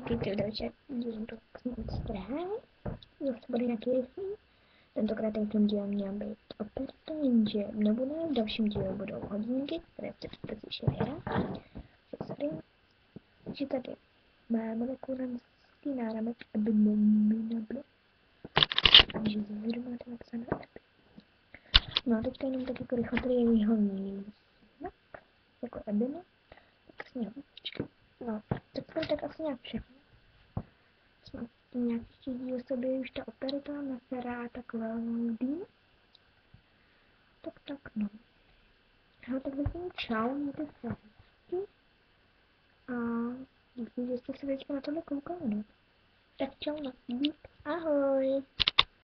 Vítejte v další dílu Strahaj. Zase bude nějaký rychlý. Tentokrát ten díl měl být operta, jenže nebude. V dalším dílu budou hodinky, které jste slyšeli hrát. Takže tady máme kurenský náramek, aby nebylo. Takže zvědu máte napsané aby. No a teďka jenom tak jako rychle tady je výhodný znak, jako Ebina. Tak s něho počkej. No, tak asi nějak všechno. Nějaký díl sobě už ta operita naserá takhle dým. Tak no. No tak zatím čau, mějte se hezky. A díky, že jste se teďka na tohle koukali, no. Tak čau, no. Ahoj.